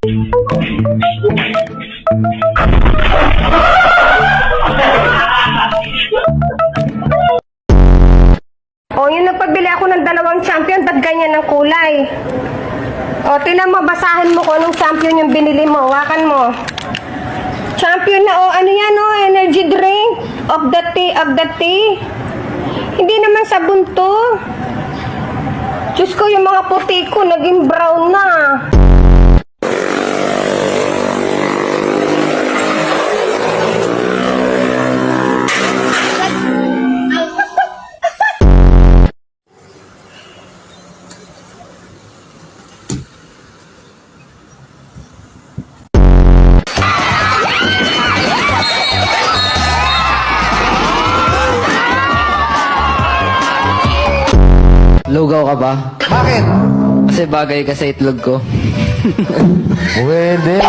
O, yun nagpabili ako ng 2 champion, ba't ganyan ang kulay? O, tinan mo, basahin mo kung anong champion yung binili mo. Hawakan mo. Champion na, o, ano yan, o, energy drink of the tea. Hindi naman sabon to. Diyos ko, yung mga puti ko, naging brown na. Lugaw ka ba? Bakit? Kasi bagay ka sa itlog ko. Pwede.